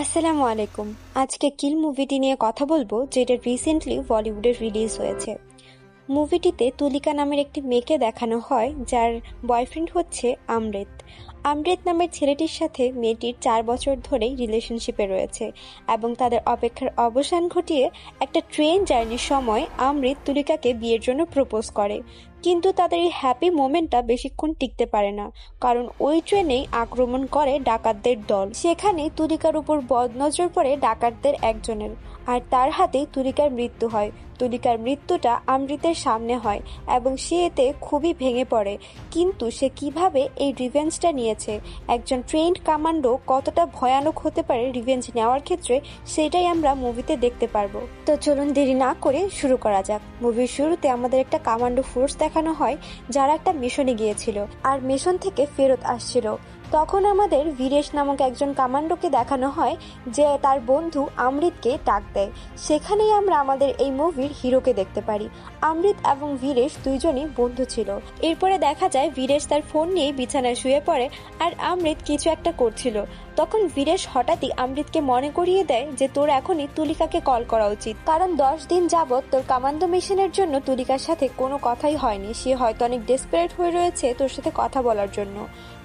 আসসালামু আলাইকুম। আজকে কিল মুভিটি নিয়ে কথা বলবো, যেটা রিসেন্টলি বলিউডে রিলিজ হয়েছে। মুভিটিতে তুলিকা নামের একটি মেয়েকে দেখানো হয়, যার বয়ফ্রেন্ড হচ্ছে আমৃত। আমৃত নামের ছেলেটির সাথে মেয়েটির 4 বছর ধরেই রিলেশনশিপে রয়েছে এবং তাদের অপেক্ষার অবসান ঘটিয়ে একটা ট্রেন জার্নির সময় আমৃত তুলিকাকে বিয়ের জন্য প্রপোজ করে। কিন্তু তাদের এই হ্যাপি মোমেন্টটা বেশিক্ষণ টিকতে পারে না, কারণ ওই ট্রেনেই আক্রমণ করে ডাকাতদের দল। সেখানে তুলিকার উপর বদনজর পড়ে ডাকাতদের একজনের, আর তার হাতেই তুলিকার মৃত্যু হয়। তুলিকার মৃত্যুটা আমৃতের সামনে হয় এবং সে এতে খুবই ভেঙে পড়ে। কিন্তু সে কিভাবে এই রিভেঞ্জটা নিয়েছে, একজন ট্রেন্ড কমান্ডো কতটা ভয়ানক হতে পারে রিভেঞ্জ নেওয়ার ক্ষেত্রে, সেটাই আমরা মুভিতে দেখতে পারবো। তো চলুন দেরি না করে শুরু করা যাক। মুভির শুরুতে আমাদের একটা কমান্ডো ফোর্স দেখানো হয়, যারা একটা মিশনে গিয়েছিল আর মিশন থেকে ফেরত আসছিল। তখন আমাদের বীরেশ নামক একজন কমান্ডোকে দেখানো হয়, যে তার বন্ধু আমৃতকে ডাক দেয়। সেখানেই আমরা আমাদের এই মুভির হিরোকে দেখতে পারি। আমৃত এবং বীরেশ দুইজনই বন্ধু ছিল। এরপরে দেখা যায় বীরেশ তার ফোন নিয়ে বিছানায় শুয়ে পড়ে আর আমৃত কিছু একটা করছিল। তখন বীরেশ হঠাৎই আমৃতকে মনে করিয়ে দেয় যে তোর এখনই তুলিকাকে কল করা উচিত, কারণ 10 দিন যাবৎ তোর কমান্ডো মিশনের জন্য তুলিকার সাথে কোনো কথাই হয়নি। সে হয়তো অনেক ডেসপারেট হয়ে রয়েছে তোর সাথে কথা বলার জন্য।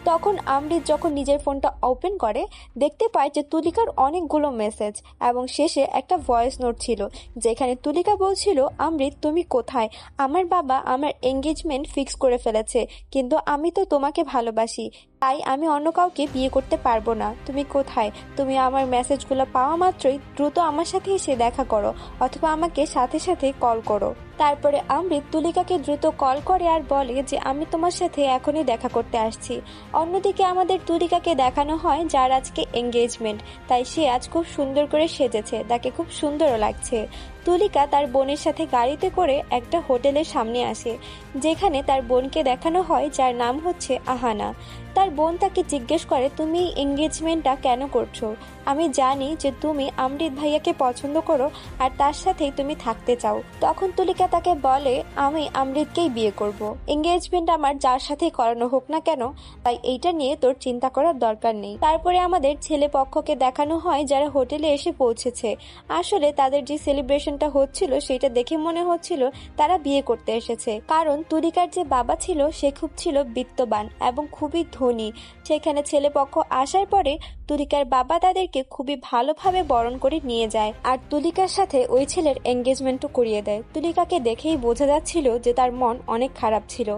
তখন আমৃত যখন নিজের ফোনটা ওপেন করে, দেখতে পায় যে তুলিকার অনেকগুলো মেসেজ এবং শেষে একটা ভয়েস নোট ছিল, যেখানে তুলিকা বলছিল, আমৃত তুমি কোথায়? আমার বাবা আমার এঙ্গেজমেন্ট ফিক্স করে ফেলেছে, কিন্তু আমি তো তোমাকে ভালোবাসি, তাই আমি অন্য কাউকে বিয়ে করতে পারবো না। তুমি কোথায়? তুমি আমার মেসেজগুলো পাওয়া মাত্রই দ্রুত আমার সাথে এসে দেখা করো, অথবা আমাকে সাথে সাথে কল করো। তারপরে আমৃত তুলিকাকে দ্রুত কল করে আর বলে যে আমি তোমার সাথে এখনই দেখা করতে আসছি। অন্যদিকে আমাদের তুলিকাকে দেখানো হয়, যার আজকে এঙ্গেজমেন্ট, তাই সে আজ খুব সুন্দর করে সেজেছে, তাকে খুব সুন্দরও লাগছে। তুলিকা তার বোনের সাথে গাড়িতে করে একটা হোটেলের সামনে আসে, যেখানে তার বোনকে দেখানো হয়, যার নাম হচ্ছে আহানা। তার বোন তাকে জিজ্ঞেস করে, তুমি এঙ্গেজমেন্টটা কেন করছো? আমি জানি যে তুমি আমৃত ভাইয়াকে পছন্দ করো আর তার সাথেই তুমি থাকতে চাও। তখন তুলিকা তাকে বলে, আমি আমৃতকেই বিয়ে করব। এঙ্গেজমেন্ট আমার যার সাথেই করানো হোক না কেন, তাই এইটা নিয়ে তোর চিন্তা করার দরকার নেই। তারপরে আমাদের ছেলে পক্ষকে দেখানো হয়, যারা হোটেলে এসে পৌঁছেছে। আসলে তাদের যে সেলিব্রেশনটা হচ্ছিল, সেটা দেখে মনে হচ্ছিল তারা বিয়ে করতে এসেছে, কারণ তুলিকার যে বাবা ছিল সে খুব ছিল বিত্তবান এবং খুবই ধনী। সেখানে ছেলে পক্ষ আসার পরে তুলিকার বাবা তাদেরকে খুবই ভালোভাবে বরণ করে নিয়ে যায় আর তুলিকার সাথে ওই ছেলের এঙ্গেজমেন্টও করিয়ে দেয়। তুলিকাকে দেখেই বোঝা যাচ্ছিল যে তার মন অনেক খারাপ ছিল।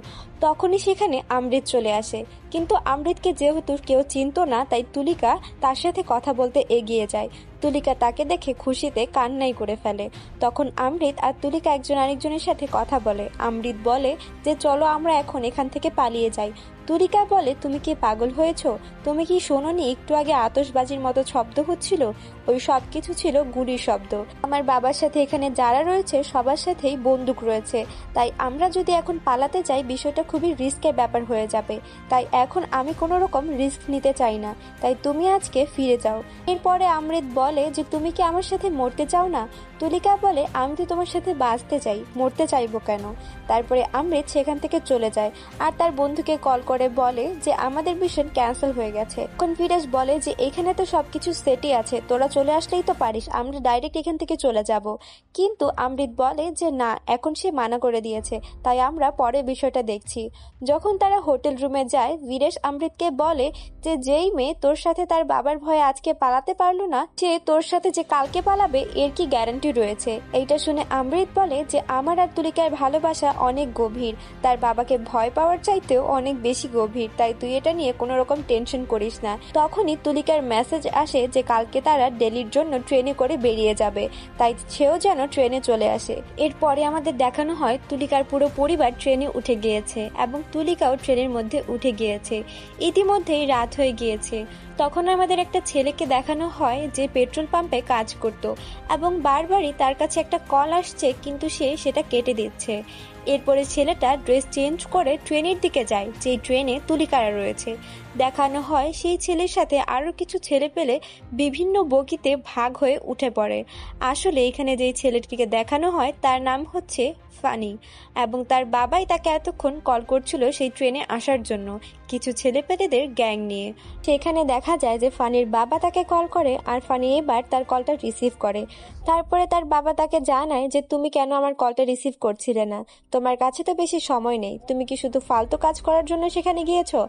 তখনই সেখানে আমৃত চলে আসে, কিন্তু আমৃতকে যেহেতু কেউ চিনতো না, তাই তুলিকা তার সাথে কথা বলতে এগিয়ে যায়। তুলিকা তাকে দেখে খুশিতে কান্নাই করে ফেলে। তখন আমৃত আর তুলিকা একজন আরেকজনের সাথে কথা বলে। আমৃত বলে যে চলো আমরা এখন এখান থেকে পালিয়ে যাই। তুলিকা বলে, তুমি কি পাগল হয়েছো? তুমি কি শোনোনি একটু আগে আতশবাজির মতো শব্দ হচ্ছিল? ওই সব কিছু ছিল গুলির শব্দ। আমার বাবার সাথে এখানে যারা রয়েছে সবার সাথেই বন্দুক রয়েছে, তাই আমরা যদি এখন পালাতে যাই বিষয়টা খুবই রিস্কের ব্যাপার হয়ে যাবে। তাই এখন আমি কোনো রকম রিস্ক নিতে চাই না, তাই তুমি আজকে ফিরে যাও। এরপরে আমৃত বলে যে তুমি কি আমার সাথে মরতে চাও না? তুলিকা বলে, আমি তো তোমার সাথে বাঁচতে চাই, মরতে চাইবো কেন? তারপরে আমৃত সেখান থেকে চলে যায় আর তার বন্ধুকে কল করে বলে যে আমাদের মিশন ক্যান্সেল হয়ে গেছে। কনফিডেন্স বলে যে এখানে তো সবকিছু সেটই আছে, তোরা চলে আসলেই তো পারিস, আমরা ডাইরেক্ট এখান থেকে চলে যাব। কিন্তু আমৃত বলে যে না, এখন সে মানা করে দিয়েছে, তাই আমরা পরে বিষয়টা দেখছি। যখন তারা হোটেল রুমে যায়, বীরেশ আমৃতকে বলে যে যেই মেয়ে তোর সাথে তার বাবার ভয়ে আজকে পালাতে পারলো না, সে তোর সাথে যে কালকে পালাবে এর কি গ্যারান্টি রয়েছে? এইটা শুনে আমৃত বলে যে আমার আর তুলিকার ভালোবাসা অনেক গভীর, তার বাবাকে ভয় পাওয়ার চাইতেও অনেক বেশি গভীর, তাই তুই এটা নিয়ে কোনো রকম টেনশন করিস না। তখনই তুলিকার মেসেজ আসে যে কালকে তারা দিল্লির জন্য ট্রেনে করে বেরিয়ে যাবে, তাই সেও যেন ট্রেনে চলে আসে। এরপরে আমাদের দেখানো হয় তুলিকার পুরো পরিবার ট্রেনে উঠে গিয়েছে এবং তুলিকাও ট্রেনের মধ্যে উঠে গিয়েছে। ইতিমধ্যেই রাত হয়ে গিয়েছে। তখন আমাদের একটা ছেলেকে দেখানো হয় যে পেট্রোল পাম্পে কাজ করত এবং বারবারই তার কাছে একটা কল আসছে, কিন্তু সে সেটা কেটে দিচ্ছে। এরপরে ছেলেটা ড্রেস চেঞ্জ করে ট্রেনের দিকে যায়, যে ট্রেনে তুলিকারা রয়েছে। দেখানো হয় সেই ছেলের সাথে আরো কিছু ছেলে পেলে বিভিন্ন বগিতে ভাগ হয়ে উঠে পড়ে। আসলে এখানে যেই ছেলেটিকে দেখানো হয় তার নাম হচ্ছে ফানি, এবং তার বাবাই তাকে এতক্ষণ কল করছিল সেই ট্রেনে আসার জন্য কিছু ছেলেপেলেদের গ্যাং নিয়ে। সেখানে দেখা যায় যে ফানির বাবা তাকে কল করে, আর ফানি এবার তার কলটা রিসিভ করে। তারপরে তার বাবা তাকে জানায় যে তুমি কেন আমার কলটা রিসিভ করছিলে না, তোমার কাছে তো বেশি সময় নেই, তুমি কি শুধু ফালতু কাজ করার জন্য সেখানে গিয়েছো?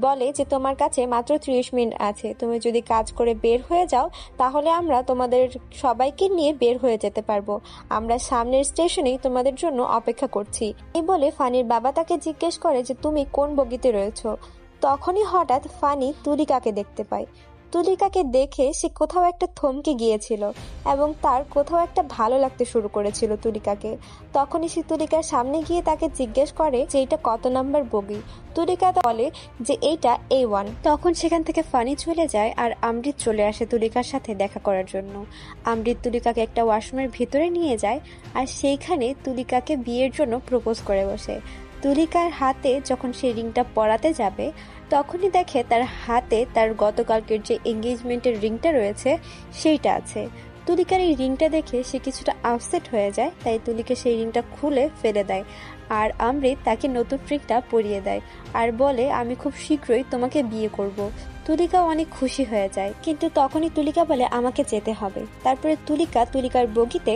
বলে যে তোমার কাছে মাত্র 30 মিনিট আছে, তুমি যদি কাজ করে বের হয়ে যাও তাহলে আমরা তোমাদের সবাইকে নিয়ে বের হয়ে যেতে পারবো, আমরা সামনের স্টেশনেই তোমাদের জন্য অপেক্ষা করছি। এই বলে ফানির বাবা তাকে জিজ্ঞেস করে যে তুমি কোন বগিতে রয়েছো। তখনই হঠাৎ ফানি তুলিকাকে দেখতে পায়। তুলিকাকে দেখে সে কোথাও একটা থমকে গিয়েছিল এবং তার কোথাও একটা ভালো লাগতে শুরু করেছিল তুলিকাকে। তখনই সে তুলিকার সামনে গিয়ে তাকে জিজ্ঞেস করে যে এটা কত নাম্বার বগি। তুলিকা বলে যে এইটা A1। তখন সেখান থেকে ফানি চলে যায় আর অমৃত চলে আসে তুলিকার সাথে দেখা করার জন্য। অমৃত তুলিকাকে একটা ওয়াশরুমের ভিতরে নিয়ে যায় আর সেইখানে তুলিকাকে বিয়ের জন্য প্রপোজ করে বসে। তুলিকার হাতে যখন সে রিংটা পরাতে যাবে তখনই দেখে তার হাতে তার গতকালকের যে এঙ্গেজমেন্টের রিংটা রয়েছে সেইটা আছে। তুলিকার এই রিংটা দেখে সে কিছুটা আপসেট হয়ে যায়, তাই তুলিকা সেই রিংটা খুলে ফেলে দেয় আর অমৃত তাকে নতুন রিংটা পরিয়ে দেয় আর বলে আমি খুব শীঘ্রই তোমাকে বিয়ে করব। তুলিকা অনেক খুশি হয়ে যায়, কিন্তু তখনই তুলিকা বলে আমাকে যেতে হবে। তারপরে তুলিকার বগিতে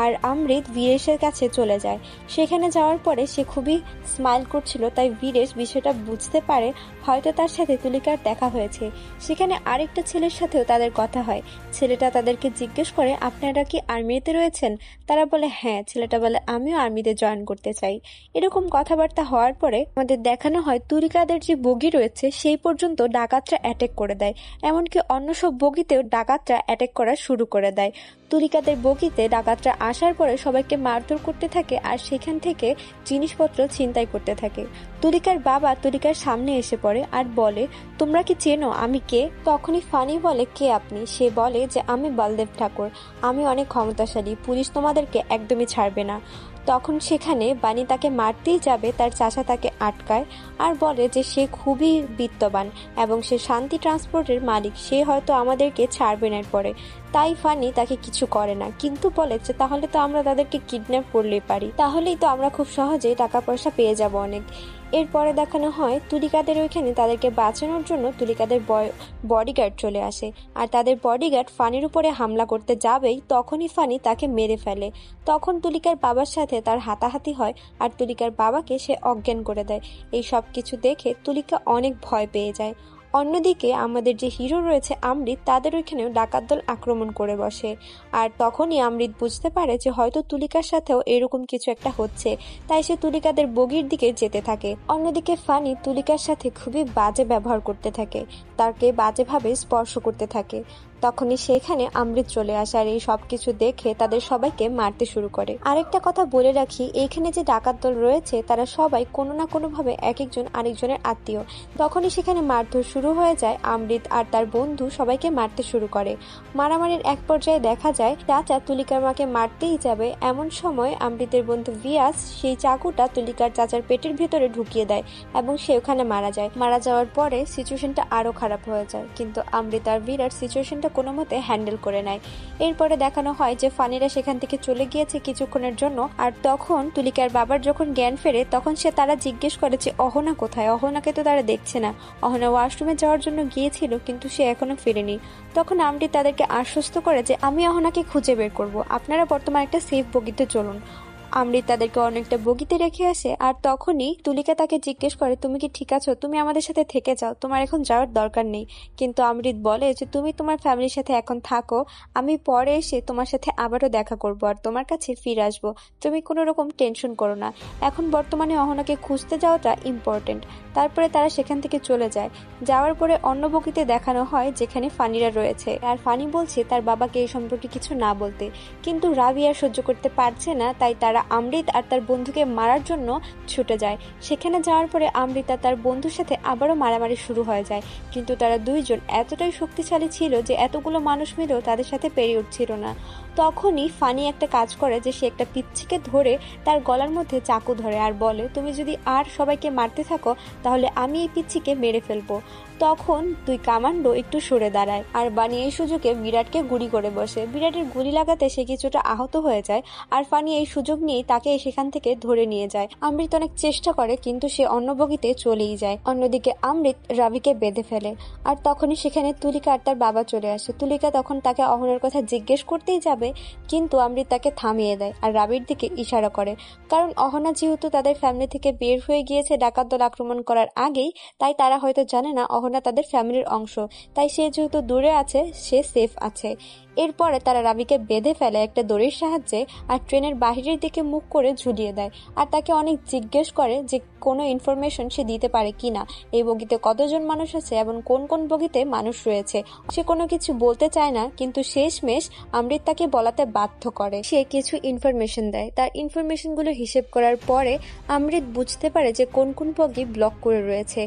আর অমৃত বীরেশের কাছে চলে যায়। সেখানে যাওয়ার পরে সে খুবই স্মাইল করছিল, তাই বীরেশ বিষয়টা বুঝতে পারে হয়তো তার সাথে তুলিকার দেখা হয়েছে। সেখানে আরেকটা ছেলের সাথেও তাদের কথা হয়। ছেলেটা তাদেরকে জিজ্ঞেস করে আপনারা কি আর্মিতে রয়েছেন? তারা বলে হ্যাঁ। ছেলেটা বলে আমিও আর্মিতে জয়েন করতে চাই। এরকম কথাবার্তা হওয়ার পরে আমাদের দেখানো হয় তুলিকাদের যে বগি রয়েছে সেই পর্যন্ত ডাকাতরা অ্যাটাক করে দেয়, এমনকি অন্য সব বগিতেও ডাকাতরা অ্যাটাক করা শুরু করে দেয়। তুলিকাদের বগিতে ডাকাতরা আসার পরে সবাইকে মারধর করতে থাকে আর সেখান থেকে জিনিসপত্র ছিনতাই করতে থাকে। তুলিকার বাবা তুলিকার সামনে এসে পড়ে আর বলে তোমরা কি চেনো আমি কে? তখনই ফানি বলে কে আপনি? সে বলে যে আমি বলদেব ঠাকুর, আমি অনেক ক্ষমতাশালী, পুলিশ তোমাদেরকে একদমই ছাড়বে না। তখন সেখানে বানি তাকে মারতেই যাবে, তার চাচা তাকে আটকায় আর বলে যে সে খুবই বিত্তবান এবং সে শান্তি ট্রান্সপোর্টের মালিক, সে হয়তো আমাদেরকে ছাড়বে না পরে। তাই ফানি তাকে কিছু করে না, কিন্তু বলে যে তাহলে তো আমরা তাদেরকে কিডন্যাপ করলেই পারি, তাহলেই তো আমরা খুব সহজেই টাকা পয়সা পেয়ে যাব অনেক। এরপরে দেখানো হয় তুলিকাদের ওইখানে তাদেরকে বাঁচানোর জন্য তুলিকাদের বডিগার্ড চলে আসে আর তাদের বডিগার্ড ফানির উপরে হামলা করতে যাবেই তখনই ফানি তাকে মেরে ফেলে। তখন তুলিকার বাবার সাথে তার হাতাহাতি হয় আর তুলিকার বাবাকে সে অজ্ঞান করে দেয়। এই সব কিছু দেখে তুলিকা অনেক ভয় পেয়ে যায়। অন্যদিকে আমাদের যে হিরো রয়েছে অমৃত, তাদের ওইখানেও ডাকাত দল আক্রমণ করে বসে আর তখনই অমৃত বুঝতে পারে যে হয়তো তুলিকার সাথেও এরকম কিছু একটা হচ্ছে, তাই সে তুলিকাদের বগির দিকে যেতে থাকে। অন্যদিকে ফানি তুলিকার সাথে খুবই বাজে ব্যবহার করতে থাকে, তাকে বাজেভাবে স্পর্শ করতে থাকে। তখনই সেখানে অমৃত চলে আসে আর এই সবকিছু দেখে তাদের সবাইকে মারতে শুরু করে। আরেকটা কথা বলে রাখি, এইখানে যে ডাকাত দল রয়েছে তারা সবাই কোনো না কোনো ভাবে এক একজন আরেকজনের আত্মীয়। তখনই সেখানে মারধর শুরু হয়ে যায়, অমৃত আর তার বন্ধু সবাইকে মারতে শুরু করে। মারামারির এক পর্যায়ে দেখা যায় চাচা তুলিকার মাকে মারতেই যাবে, এমন সময় অমৃতের বন্ধু ভিয়াস সেই চাকুটা তুলিকার চাচার পেটের ভিতরে ঢুকিয়ে দেয় এবং সে ওখানে মারা যায়। মারা যাওয়ার পরে সিচুয়েশনটা আরো খারাপ হয়ে যায়, কিন্তু অমৃত আর বিরাট সিচুয়েশনটা কোনো মতে হ্যান্ডেল করে নেয়। এরপরে দেখানো হয় যে ফানিরা সেখান থেকে চলে গিয়েছে কিছুক্ষণের জন্য, আর তখন তুলিকার বাবার যখন জ্ঞান ফেরে তখন সে তারা জিজ্ঞেস করে যে অহনা কোথায়? অহনাকে তো তারা দেখছে না। অহনা ওয়াশরুমে যাওয়ার জন্য গিয়েছিল কিন্তু সে এখনো ফেরেনি। তখন আমটি তাদেরকে আশ্বস্ত করে যে আমি অহনাকে খুঁজে বের করব, আপনারা বর্তমানে একটা সেফ বগিতে চলুন। অমৃত তাদেরকে অনেকটা বগিতে রেখে আসে আর তখনই তুলিকা তাকে জিজ্ঞেস করে তুমি কি ঠিক আছো? তুমি আমাদের সাথে থেকে যাও, তোমার এখন যাওয়ার দরকার নেই। কিন্তু অমৃত বলে যে তুমি তোমার ফ্যামিলির সাথে এখন থাকো, আমি পরে এসে তোমার সাথে আবারও দেখা করব আর তোমার কাছে ফিরে আসবো, তুমি কোনো রকম টেনশন করো না। এখন বর্তমানে অহনাকে খুঁজতে যাওয়াটা ইম্পর্টেন্ট। তারপরে তারা সেখান থেকে চলে যায়। যাওয়ার পরে অন্য বগিতে দেখানো হয় যেখানে ফানিরা রয়েছে আর ফানি বলছে তার বাবাকে এই সম্পর্কে কিছু না বলতে, কিন্তু রাবি আর সহ্য করতে পারছে না, তাই তারা অমৃত আর তার বন্ধুকে মারার জন্য ছুটে যায়। সেখানে যাওয়ার পরে অমৃত আর তার বন্ধুর সাথে আবারও মারামারি শুরু হয়ে যায়, কিন্তু তারা দুইজন এতটাই শক্তিশালী ছিল যে এতগুলো মানুষ মিলেও তাদের সাথে পেরিয়ে উঠছিল না। তখনই ফানি একটা কাজ করে যে সে একটা পিচ্ছিকে ধরে তার গলার মধ্যে চাকু ধরে আর বলে তুমি যদি আর সবাইকে মারতে থাকো তাহলে আমি এই পিচ্ছিকে মেরে ফেলবো। তখন দুই কামান্ডো একটু সরে দাঁড়ায় আর বানি এই সুযোগে বিরাটকে গুলি করে বসে। বিরাটের গুলি লাগাতে সে কিছুটা আহত হয়ে যায় আর ফানি এই সুযোগ নিয়ে তাকে সেখান থেকে ধরে নিয়ে যায়। অমৃত অনেক চেষ্টা করে কিন্তু সে অন্য বগিতে চলেই যায়। অন্যদিকে অমৃত রাবিকে বেঁধে ফেলে আর তখনই সেখানে তুলিকা আর তার বাবা চলে আসে। তুলিকা তখন তাকে অহনার কথা জিজ্ঞেস করতেই যাবে কিন্তু অমৃত তাকে থামিয়ে দেয় আর রাবির দিকে ইশারা করে, কারণ অহনা যেহেতু তাদের ফ্যামিলি থেকে বের হয়ে গিয়েছে ডাকাত দল আক্রমণ করার আগেই, তাই তারা হয়তো জানে না অহনা তাদের ফ্যামিলির অংশ, তাই সে যেহেতু দূরে আছে সে সেফ আছে। এরপরে তারা রাবিকে বেঁধে ফেলে একটা দড়ির সাহায্যে আর ট্রেনের বাহিরের দিকে মুখ করে ঝুলিয়ে দেয় আর তাকে অনেক জিজ্ঞেস করে যে কোনো ইনফরমেশন সে দিতে পারে কিনা, এই বগিতে কতজন মানুষ আছে এবং কোন কোন বগিতে মানুষ রয়েছে। সে কোনো কিছু বলতে চায় না কিন্তু শেষমেশ অমৃত তাকে বলাতে বাধ্য করে। সে কিছু ইনফরমেশন দেয়, তার ইনফরমেশনগুলো হিসেব করার পরে অমৃত বুঝতে পারে যে কোন কোন বগি ব্লক করে রয়েছে।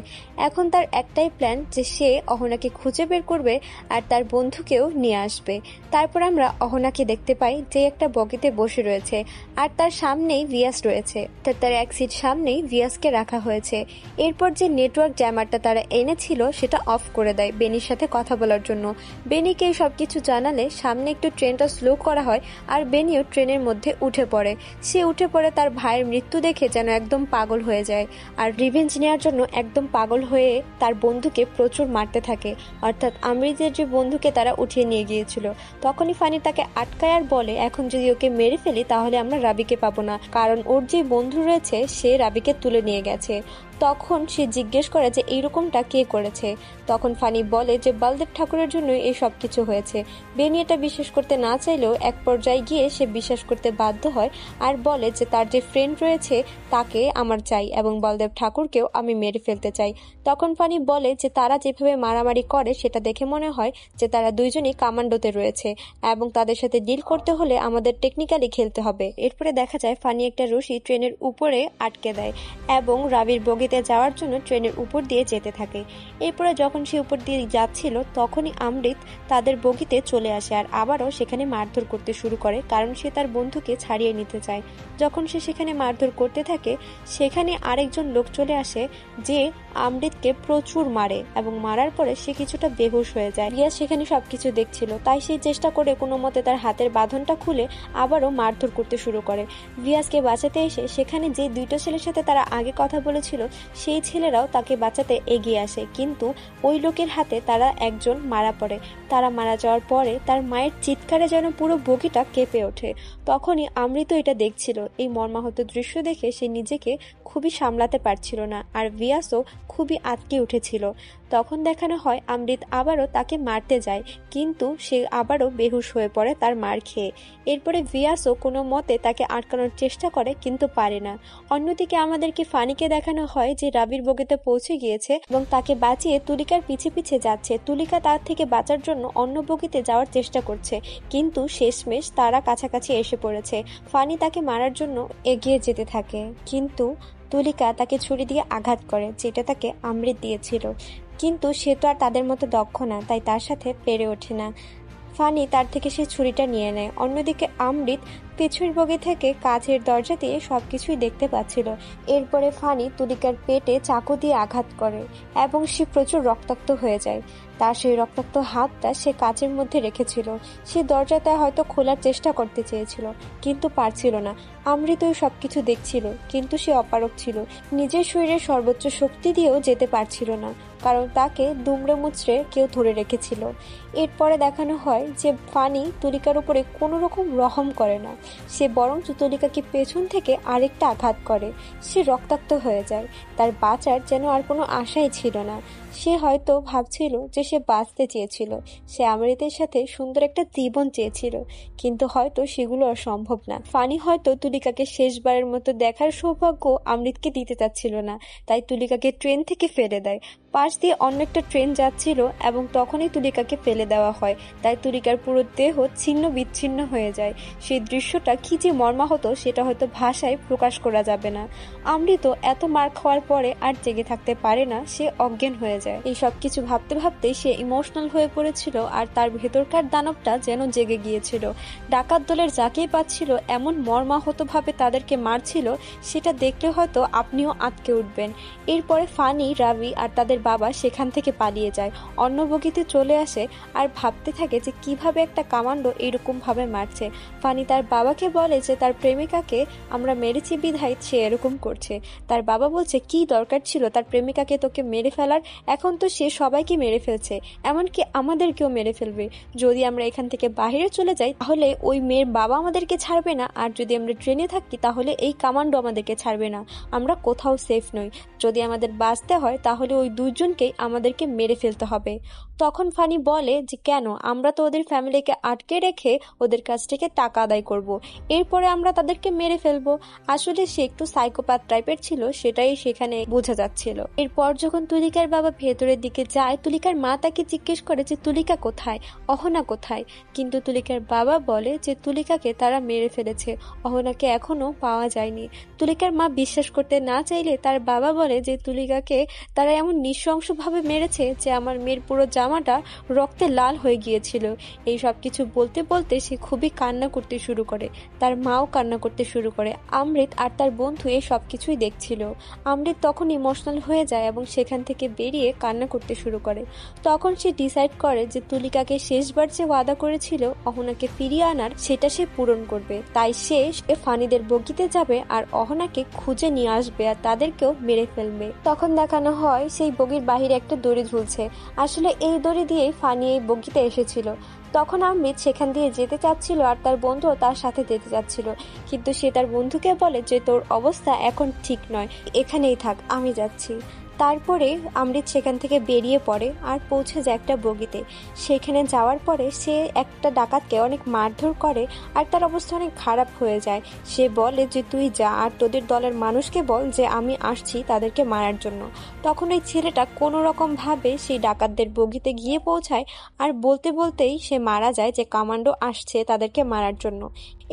এখন তার একটাই প্ল্যান যে সে অহনাকে খুঁজে বের করবে আর তার বন্ধুকেও নিয়ে আসবে। তারপর আমরা অহনাকে দেখতে পাই যে একটা বগিতে বসে রয়েছে আর তার সামনেই ভিয়াস রয়েছে, তার এক সিট সামনেই ভিয়াসকে রাখা হয়েছে। এরপর যে নেটওয়ার্ক জ্যামারটা তারা এনেছিল সেটা অফ করে দেয় বেনির সাথে কথা বলার জন্য। বেনিকে সবকিছু জানালে সামনে একটু ট্রেনটা স্লো করা হয় আর বেনিও ট্রেনের মধ্যে উঠে পড়ে। সে উঠে পড়ে তার ভাইয়ের মৃত্যু দেখে যেন একদম পাগল হয়ে যায় আর রিভেঞ্জ নেওয়ার জন্য একদম পাগল হয়ে তার বন্ধুকে প্রচুর মারতে থাকে, অর্থাৎ অমৃতের যে বন্ধুকে তারা উঠিয়ে নিয়ে গিয়েছিল। তখনই ফানি তাকে আটকায় আর বলে, এখন যদি ওকে মেরে ফেলি তাহলে আমরা রাবিকে পাবো না, কারণ ওর যে বন্ধু রয়েছে সে রাবিকে তুলে নিয়ে গেছে। তখন সে জিজ্ঞেস করে যে এইরকমটা কে করেছে। তখন ফানি বলে যে বলদেব ঠাকুরের জন্য এই সব কিছু হয়েছে। বেনি এটা বিশ্বাস করতে না চাইলেও এক পর্যায়ে গিয়ে সে বিশ্বাস করতে বাধ্য হয় আর বলে যে তার যে ফ্রেন্ড রয়েছে তাকে আমার চাই এবং বলদেব ঠাকুরকেও আমি মেরে ফেলতে চাই। তখন ফানি বলে যে তারা যেভাবে মারামারি করে সেটা দেখে মনে হয় যে তারা দুইজনই কামান্ডোতে রয়েছে এবং তাদের সাথে ডিল করতে হলে আমাদের টেকনিক্যালি খেলতে হবে। এরপরে দেখা যায় ফানি একটা রশি ট্রেনের উপরে আটকে দেয় এবং রাবির বগিতে যাওয়ার জন্য ট্রেনের উপর দিয়ে যেতে থাকে। এরপরে যখন সে উপর দিয়ে যাচ্ছিল তখনই অমৃত তাদের বগিতে চলে আসে আর আবারও সেখানে মারধর করতে শুরু করে, কারণ সে তার বন্ধুকে ছাড়িয়ে নিতে চায়। যখন সে সেখানে মারধর করতে থাকে সেখানে আরেকজন লোক চলে আসে যে অমৃতকে প্রচুর মারে এবং মারার পরে সে কিছুটা বেহুশ হয়ে যায়। রিয়া সেখানে সবকিছু দেখছিল, তাই সে চেষ্টা করে কোনো মতে তার হাতের বাঁধনটা খুলে আবারও মারধর করতে শুরু করে। ভিয়াসকে বাঁচাতে এসে সেখানে যে দুইটা ছেলের সাথে তারা আগে কথা বলেছিল সেই ছেলেরাও তাকে বাঁচাতে এগিয়ে আসে, কিন্তু ওই লোকের হাতে তারা একজন মারা পড়ে। তারা মারা যাওয়ার পরে তার মায়ের চিৎকারে যেন পুরো বগিটা কেঁপে ওঠে। তখনই অমৃত এটা দেখছিল। এই মর্মাহত দৃশ্য দেখে সে নিজেকে খুবই সামলাতে পারছিল না আর ভিয়াসও খুবই আটকে উঠেছিল। তখন দেখানো হয় অমৃত আবারও তাকে মারতে যায় কিন্তু সে আবারও বেহুশ হয়ে পড়ে তার মার খেয়ে। এরপরে ভিয়াসও কোনো মতে তাকে আটকানোর চেষ্টা করে কিন্তু পারে না। অন্যদিকে আমাদেরকে ফানিকে দেখানো হয় যে রাবির বগিতে পৌঁছে গিয়েছে এবং তাকে বাঁচিয়ে তুলিকার পিছে পিছে যাচ্ছে। তুলিকা তার থেকে বাঁচার জন্য অন্য বগিতে যাওয়ার চেষ্টা করছে কিন্তু শেষমেশ তারা কাছাকাছি এসে পড়েছে। ফানি তাকে মারার জন্য এগিয়ে যেতে থাকে কিন্তু তুলিকা তাকে ছুরি দিয়ে আঘাত করে যেটা তাকে অমৃত দিয়েছিল, কিন্তু সে তো আর তাদের মতো দক্ষ না, তাই তার সাথে পেরে ওঠে না। ফানি তার থেকে সেই ছুরিটা নিয়ে নেয়। অন্যদিকে অমৃত পিছুর বগি থেকে কাঁচের দরজা দিয়ে সবকিছুই দেখতে পাচ্ছিল। এরপরে ফানি তুলিকার পেটে চাকু দিয়ে আঘাত করে এবং সে প্রচুর রক্তাক্ত হয়ে যায়। তার সেই রক্তাক্ত হাতটা সে কাচের মধ্যে রেখেছিল। সে দরজাটা হয়তো খোলার চেষ্টা করতে চেয়েছিল কিন্তু পারছিল না। অমৃত সবকিছু দেখছিল কিন্তু সে অপারগ ছিল। নিজের শরীরের সর্বোচ্চ শক্তি দিয়েও যেতে পারছিল না, কারণ তাকে দুমড়ে মুচড়ে কেউ ধরে রেখেছিল। এরপরে দেখানো হয় যে ফানি তুলিকার উপরে কোনো রকম রহম করে না, সে বরং তুলিকাকে পেছন থেকে আরেকটা আঘাত করে। সে রক্তাক্ত হয়ে যায়। তার বাঁচার যেন আর কোনো আশাই ছিল না। সে হয়তো ভাবছিল যে সে বাঁচতে চেয়েছিল, সে অমৃতের সাথে সুন্দর একটা জীবন চেয়েছিল, কিন্তু হয়তো সেগুলো অসম্ভব না। ফানি হয়তো তুলিকাকে শেষবারের মতো দেখার সৌভাগ্য অমৃতকে দিতে চাচ্ছিল না, তাই তুলিকাকে ট্রেন থেকে ফেলে দেয়। পাশ দিয়ে অন্য একটা ট্রেন যাচ্ছিল এবং তখনই তুলিকাকে ফেলে দেওয়া হয়, তাই তুলিকার পুরো দেহ ছিন্ন বিচ্ছিন্ন হয়ে যায়। সেই দৃশ্যটা কি যে মর্মাহত সেটা হয়তো ভাষায় প্রকাশ করা যাবে না। অমৃত এত মার খাওয়ার পরে আর জেগে থাকতে পারে না, সে অজ্ঞান হয়ে হয়ে যায়। এই সব কিছু ভাবতে ভাবতে সে ইমোশনাল হয়ে পড়েছিল আর তার ভেতরকার দানবটা যেন জেগে গিয়েছিল। ডাকাত দলের যাকেই পাচ্ছিল এমন মর্মাহতভাবে তাদেরকে মারছিল, সেটা দেখলে হয়তো আপনিও আঁতকে উঠবেন। এরপরে ফানি, রাভি আর তাদের বাবা সেখান থেকে পালিয়ে যায়, অন্য বগিতে চলে আসে আর ভাবতে থাকে যে কিভাবে একটা কামান্ডো এরকম ভাবে মারছে। ফানি তার বাবাকে বলে যে তার প্রেমিকাকে আমরা মেরেছি বিধায় সে এরকম করছে। তার বাবা বলছে কি দরকার ছিল তার প্রেমিকাকে তোকে মেরে ফেলার, এখন তো সে সবাইকে মেরে ফেলছে, এমনকি আমাদেরকেও মেরে ফেলবে। যদি আমরা এখান থেকে বাইরে চলে যাই তাহলে ওই মেয়ের বাবা আমাদেরকে ছাড়বে না, আর যদি আমরা ট্রেনে থাকি তাহলে এই কামান্ডো আমাদেরকে ছাড়বে না, আমরা কোথাও সেফ নই। যদি আমাদের বাঁচতে হয় তাহলে ওই দুইজনকেই আমাদেরকে মেরে ফেলতে হবে। তখন ফানি বলে যে কেন, আমরা তো ওদের ফ্যামিলিকে আটকে রেখে ওদের কাছ থেকে টাকা আদায় করব, এরপরে আমরা তাদেরকে মেরে ফেলবো। আসলে সে একটু সাইকোপ্যাথ টাইপের ছিল, সেটাই সেখানে বোঝা যাচ্ছিল। এরপর যখন তুলিকার বাবা ভেতরের দিকে যায়, তুলিকার মা তাকে জিজ্ঞেস করে যে তুলিকা কোথায়, অহনা কোথায়, কিন্তু তুলিকার বাবা বলে যে তুলিকাকে তারা মেরে ফেলেছে, অহনাকে এখনো পাওয়া যায়নি। তুলিকার মা বিশ্বাস করতে না চাইলে তার বাবা বলে যে তুলিকাকে তারা এমন নৃশংসভাবে মেরেছে যে আমার মেয়ের পুরো জামাটা রক্তে লাল হয়ে গিয়েছিল। এই সব কিছু বলতে বলতে সে খুবই কান্না করতে শুরু করে, তার মাও কান্না করতে শুরু করে। অমৃত আর তার বন্ধু এই সব কিছুই দেখছিল। অমৃত তখন ইমোশনাল হয়ে যায় এবং সেখান থেকে বেরিয়ে কান্না করতে শুরু করে। তখন সে ডিসাইড করে যে তুলিকাকে শেষবার যে ওয়াদা করেছিল অহনাকে ফিরিয়ে আনার, সেটা সে পূরণ করবে। তাই সে ফানিদের বগিতে যাবে আর অহনাকে খুঁজে নিয়ে আসবে আর তাদেরকেও মেরে ফেলবে। তখন দেখানো হয় সেই বগির বাহিরে একটা দড়ি ঝুলছে, আসলে এই দড়ি দিয়েই ফানি এই বগিতে এসেছিল। তখন অমৃত সেখান দিয়ে যেতে চাচ্ছিল আর তার বন্ধুও তার সাথে যেতে চাচ্ছিল, কিন্তু সে তার বন্ধুকে বলে যে তোর অবস্থা এখন ঠিক নয়, এখানেই থাক, আমি যাচ্ছি। তারপরে অমৃত সেখান থেকে বেরিয়ে পড়ে আর পৌঁছে যায় একটা বগিতে। সেখানে যাওয়ার পরে সে একটা ডাকাতকে অনেক মারধর করে আর তার অবস্থা অনেক খারাপ হয়ে যায়। সে বলে যে তুই যা আর তোদের দলের মানুষকে বল যে আমি আসছি তাদেরকে মারার জন্য। তখন ওই ছেলেটা কোনো রকম ভাবে সেই ডাকাতদের বগিতে গিয়ে পৌঁছায় আর বলতে বলতেই সে মারা যায় যে কমান্ডো আসছে তাদেরকে মারার জন্য।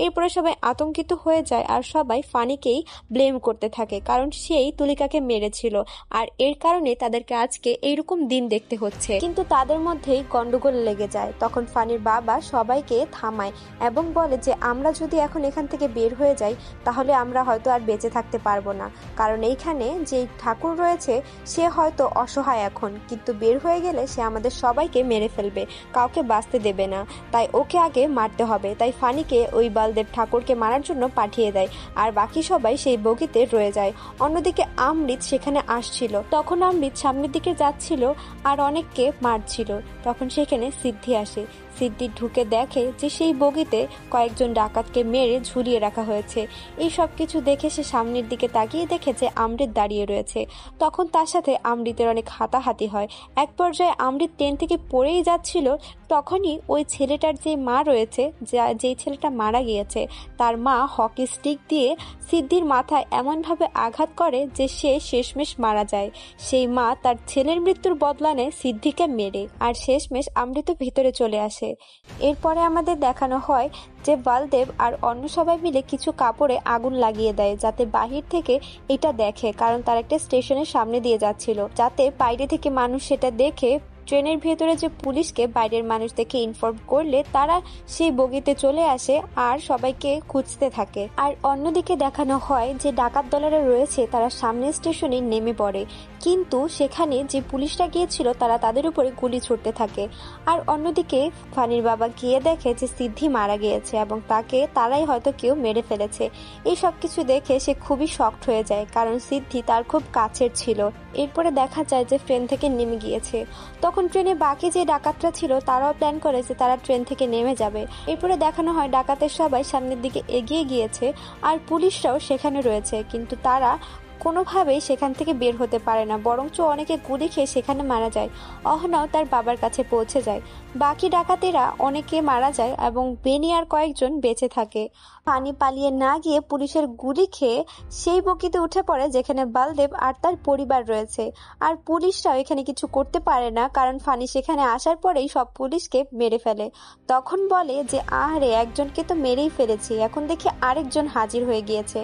এরপরে সবাই আতঙ্কিত হয়ে যায় আর সবাই ফানিকেই ব্লেম করতে থাকে, কারণ সেই তুলিকাকে মেরেছিল আর এর কারণে তাদেরকে আজকে এইরকম দিন দেখতে হচ্ছে। কিন্তু তাদের মধ্যেই গন্ডগোল লেগে যায়। তখন ফানির বাবা সবাইকে থামায় এবং বলে যে আমরা যদি এখন এখান থেকে বের হয়ে যাই তাহলে আমরা হয়তো আর বেঁচে থাকতে পারবো না, কারণ এইখানে যে ঠাকুর রয়েছে সে হয়তো অসহায় এখন, কিন্তু বের হয়ে গেলে সে আমাদের সবাইকে মেরে ফেলবে, কাউকে বাঁচতে দেবে না, তাই ওকে আগে মারতে হবে। তাই ফানিকে ওই বালদেব ঠাকুরকে মারার জন্য পাঠিয়ে দেয় আর বাকি সবাই সেই বগিতে রয়ে যায়। অন্যদিকে অমৃত সেখানে আসছিল, তখন অমৃত সামনের দিকে যাচ্ছিল আর অনেককে মারছিল। তখন সেখানে সিদ্ধি আসে। সিদ্ধি ঢুকে দেখে যে সেই বগিতে কয়েকজন ডাকাতকে মেরে ঝুলিয়ে রাখা হয়েছে। এই সব কিছু দেখে সে সামনের দিকে তাকিয়ে দেখে যে অমৃত দাঁড়িয়ে রয়েছে। তখন তার সাথে অমৃতের অনেক হাতাহাতি হয়। এক পর্যায়ে অমৃত ট্রেন থেকে পড়েই যাচ্ছিল, তখনই ওই ছেলেটার যে মা রয়েছে, যেই ছেলেটা মারা গিয়েছে, তার মা হকি স্টিক দিয়ে সিদ্ধির মাথায় এমনভাবে আঘাত করে যে সে শেষমেশ মারা যায়। সেই মা তার ছেলের মৃত্যুর বদলা নেয় সিদ্ধিকে মেরে, আর শেষমেশ অমৃত ভিতরে চলে আসে। এরপরে আমাদের দেখানো হয় যে বালদেব আর অন্য সবাই মিলে কিছু কাপড়ে আগুন লাগিয়ে দেয় যাতে বাহির থেকে এটা দেখে, কারণ তার একটা স্টেশনের সামনে দিয়ে যাচ্ছিল, যাতে বাইরে থেকে মানুষ সেটা দেখে ট্রেনের ভেতরে যে পুলিশকে বাইরের মানুষ দেখে ইনফর্ম করলে তারা সেই বগিতে চলে আসে আর সবাইকে খুঁজতে থাকে। আর অন্যদিকে দেখানো হয় যে ডাকাত দলেরা রয়েছে তারা সামনের স্টেশনে নেমে পড়ে, কিন্তু সেখানে যে পুলিশরা গিয়েছিল তারা তাদের উপরে গুলি ছুটতে থাকে। আর অন্যদিকে ফানির বাবা গিয়ে দেখে যে সিদ্ধি মারা গিয়েছে এবং তাকে তারাই হয়তো কেউ মেরে ফেলেছে। এই সব কিছু দেখে সে খুবই শকড হয়ে যায়, কারণ সিদ্ধি তার খুব কাছের ছিল। এরপরে দেখা যায় যে ট্রেন থেকে নেমে গিয়েছে। তখন ট্রেনে বাকি যে ডাকাতরা ছিল তারাও প্ল্যান করে যে তারা ট্রেন থেকে নেমে যাবে। এরপরে দেখানো হয় ডাকাতের সবাই সামনের দিকে এগিয়ে গিয়েছে আর পুলিশরাও সেখানে রয়েছে, কিন্তু তারা কোনোভাবেই সেখান থেকে বের হতে পারে না, বরঞ্চ অনেকে গুলি খেয়ে সেখানে মারা যায়। অহনাও তার বাবার কাছে পৌঁছে যায়। বাকি ডাকাতেরা অনেকে মারা যায় এবং বেনি আর কয়েকজন বেঁচে থাকে। ফানি পালিয়ে না গিয়ে পুলিশের গুলি খেয়ে সেই বগিতে উঠে পড়ে যেখানে বালদেব আর তার পরিবার রয়েছে। আর পুলিশরাও এখানে কিছু করতে পারে না, কারণ ফানি সেখানে আসার পরেই সব পুলিশকে মেরে ফেলে। তখন বলে যে আরে একজনকে তো মেরেই ফেলেছি, এখন দেখি আরেকজন হাজির হয়ে গিয়েছে।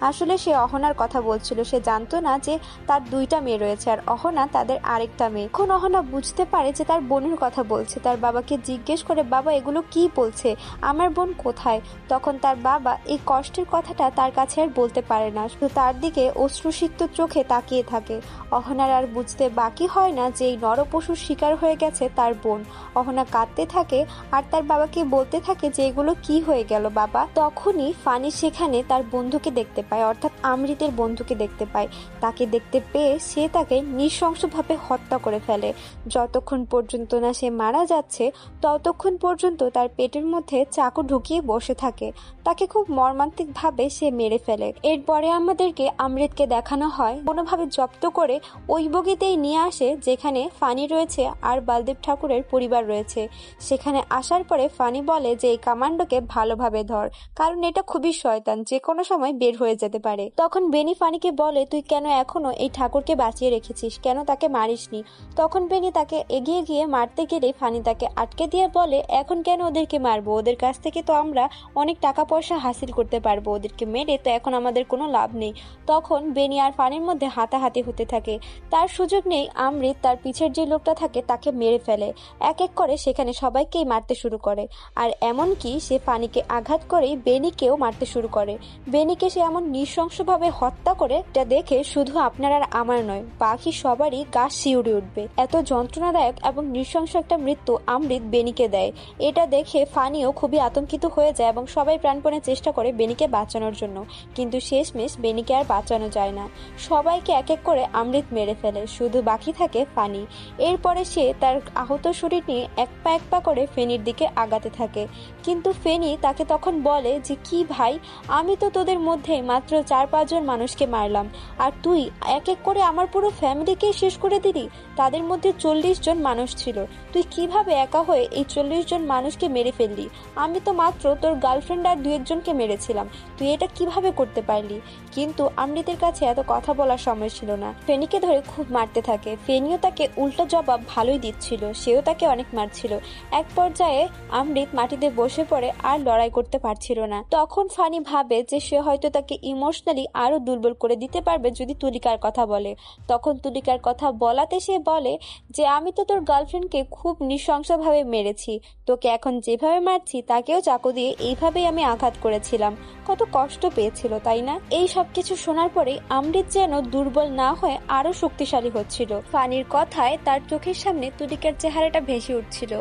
আসলে সে অহনার কথা বলছিল, সে জানতো না যে তার 2টা মেয়ে রয়েছে আর অহনা তাদের আরেকটা মেয়ে। এখন অহনা বুঝতে পারে যে তার বোনের কথা বলছে। তার বাবাকে জিজ্ঞেস করে, বাবা এগুলো কি বলছে, আমার বোন কোথায়? তখন তার বাবা এই কষ্টের কথাটা তার কাছে আর বলতে পারে না, শুধু তার দিকে অশ্রুসিক্ত চোখে তাকিয়ে থাকে। অহনার আর বুঝতে বাকি হয় না যে এই নরপশুর শিকার হয়ে গেছে তার বোন। অহনা কাঁদতে থাকে আর তার বাবাকে বলতে থাকে যে এগুলো কি হয়ে গেল বাবা। তখনই ফানি সেখানে তার বন্ধুকে দেখতে পায়, অর্থাৎ আমৃতের বন্ধুকে দেখতে পায়। তাকে দেখতে পেয়ে সে তাকে নৃশংসভাবে হত্যা করে ফেলে। যতক্ষণ পর্যন্ত না সে মারা যাচ্ছে ততক্ষণ পর্যন্ত তার পেটের মধ্যে চাকু ঢুকিয়ে বসে থাকে। তাকে খুব মর্মান্তিকভাবে সে মেরে ফেলে। এরপরে আমাদেরকে আমৃতকে দেখানো হয় কোনোভাবে জব্দ করে ওই বগিতেই নিয়ে আসে যেখানে ফানি রয়েছে আর বলদেব ঠাকুরের পরিবার রয়েছে। সেখানে আসার পরে ফানি বলে যে এই কামান্ডোকে ভালোভাবে ধর, কারণ এটা খুবই শয়তান, যে কোনো সময় বের হয়ে যেতে পারে। তখন বেনি ফানিকে বলে, তুই কেন এখনো এই ঠাকুরকে বাঁচিয়ে রেখেছিস, কেন তাকে মারিসনি? তখন বেনি তাকে এগিয়ে গিয়ে মারতে গেলে ফানি তাকে আটকে দিয়ে বলে, এখন কেন ওদেরকে মারবো, ওদের কাছ থেকে তো আমরা অনেক টাকা পয়সা হাসিল করতে পারবো, ওদেরকে মেরে তো এখন আমাদের কোনো লাভ নেই। তখন বেনি আর ফানির মধ্যে হাতাহাতি হতে থাকে। তার সুযোগ নেই, আমৃত তার পিছের যে লোকটা থাকে তাকে মেরে ফেলে। এক এক করে সেখানে সবাইকেই মারতে শুরু করে, আর এমনকি সে ফানিকে আঘাত করেই বেনিকেও মারতে শুরু করে। বেনিকে সে এমন নৃশংসভাবে হত্যা করে এটা দেখে শুধু আপনার আর আমার নয়, বাকি সবারই গা শিউরে উঠবে। এত যন্ত্রণাদায়ক এবং নৃশংস একটা মৃত্যু আমৃত বেনিকে দেয়। এটা দেখে ফানিও খুবই আতঙ্কিত হয়ে যায় এবং সবাই প্রাণপণে চেষ্টা করে বেনিকে বাঁচানোর জন্য, কিন্তু শেষমেশ বেনিকে আর বাঁচানো যায় না। সবাইকে এক এক করে আমৃত মেরে ফেলে, শুধু বাকি থাকে ফানি। এরপরে সে তার আহত শরীর নিয়ে এক পা করে ফেনির দিকে আগাতে থাকে, কিন্তু ফেনি তাকে তখন বলে যে কি ভাই, আমি তো তোদের মধ্যে মাত্র 4-5 জন মানুষকে মারলাম, আর তুই এক এক করে আমার পুরো ফ্যামিলিকেই শেষ করে দিলি। তাদের মধ্যে 40 জন মানুষ ছিল, তুই কিভাবে একা হয়ে এই 40 জন মানুষকে মেরে ফেললি? আমি তো মাত্র তোর গার্লফ্রেন্ড আর 2-1 জনকে মেরেছিলাম, তুই এটা কিভাবে করতে পারলি? কিন্তু আমৃতের কাছে এত কথা বলার সময় ছিল না। ফেনিকে ধরে খুব মারতে থাকে। ফেনিও তাকে উল্টো জবাব ভালোই দিচ্ছিল, সেও তাকে অনেক মারছিল। এক পর্যায়ে আমৃত মাটিতে বসে পড়ে আর লড়াই করতে পারছিল না। তখন ফানি ভাবে যে সে হয়তো তাকে ইমোশনালি আরো দুর্বল করে দিতে পারবে যদি তুলিকার কথা বলে। তখন তুলিকার কথা বলাতে সে বলে যে আমি তো তোর গার্লফ্রেন্ডকে খুব নৃশংসভাবে মেরেছি, তোকে এখন যেভাবে মারছি তাকেও চাকু দিয়ে এইভাবেই আমি আঘাত করেছিলাম, কত কষ্ট পেয়েছিল তাই না? এই সব কিছু শোনার পরে আমৃত যেন দুর্বল না হয়ে আরো শক্তিশালী হচ্ছিল। ফানির কথায় তার চোখের সামনে তুলিকার চেহারাটা ভেসে উঠছিল।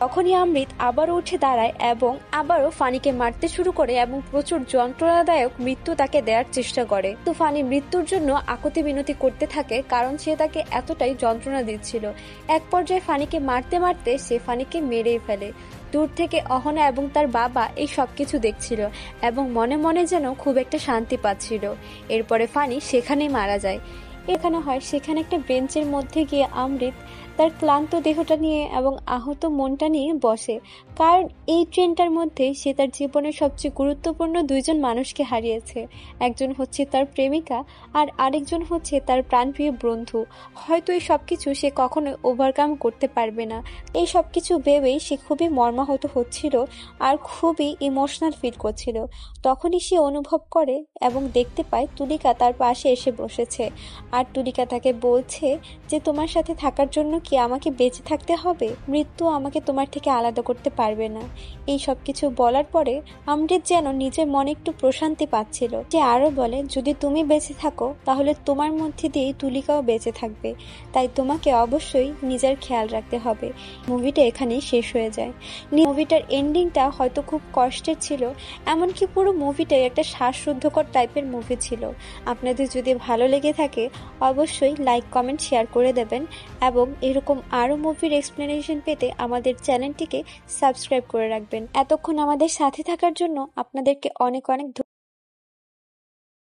তখনই আমৃত আবারও উঠে দাঁড়ায় এবং আবারও ফানিকে মারতে শুরু করে এবং প্রচুর যন্ত্রণাদায়ক মৃত্যু তাকে দেওয়ার চেষ্টা করে। তো ফানি মৃত্যুর জন্য আকুতি বিনতি করতে থাকে, কারণ সে তাকে এতটাই যন্ত্রণা দিচ্ছিল। এক পর্যায়ে ফানিকে মারতে মারতে সে ফানিকে মেরেই ফেলে। দূর থেকে অহনা এবং তার বাবা এই সবকিছু দেখছিল এবং মনে মনে যেন খুব একটা শান্তি পাচ্ছিল। এরপরে ফানি সেখানেই মারা যায়। এখানে হয় সেখানে একটা বেঞ্চের মধ্যে গিয়ে আমৃত তার ক্লান্ত দেহটা নিয়ে এবং আহত মনটা নিয়ে বসে, কারণ এই ট্রেনটার মধ্যে সে তার জীবনের সবচেয়ে গুরুত্বপূর্ণ 2 জন মানুষকে হারিয়েছে। একজন হচ্ছে তার প্রেমিকা আর আরেকজন হচ্ছে তার প্রাণপ্রিয় বন্ধু। হয়তো এই সবকিছু সে কখনোই ওভারকাম করতে পারবে না। এই সবকিছু ভেবেই সে খুবই মর্মাহত হচ্ছিল আর খুবই ইমোশনাল ফিল করছিল। তখনই সে অনুভব করে এবং দেখতে পায় তুলিকা তার পাশে এসে বসেছে, আর তুলিকা তাকে বলছে যে তোমার সাথে থাকার জন্য কি আমাকে বেঁচে থাকতে হবে? মৃত্যু আমাকে তোমার থেকে আলাদা করতে পারবে না। এই সব কিছু বলার পরে আমৃত যেন নিজের মনে একটু প্রশান্তি পাচ্ছিল। সে আরো বলে, যদি তুমি বেঁচে থাকো তাহলে তোমার মধ্যে দিয়েই তুলিকাও বেঁচে থাকবে, তাই তোমাকে অবশ্যই নিজের খেয়াল রাখতে হবে। মুভিটা এখানেই শেষ হয়ে যায়। মুভিটার এন্ডিংটা হয়তো খুব কষ্টের ছিল, এমনকি পুরো মুভিটাই একটা শ্বাসরুদ্ধকর টাইপের মুভি ছিল। আপনাদের যদি ভালো লেগে থাকে অবশ্যই লাইক, কমেন্ট, শেয়ার করে দেবেন এবং এরকম আরো মুভির এক্সপ্লেনেশন পেতে আমাদের চ্যানেলটিকে সাবস্ক্রাইব করে রাখবেন। এতক্ষণ আমাদের সাথে থাকার জন্য আপনাদেরকে অনেক অনেক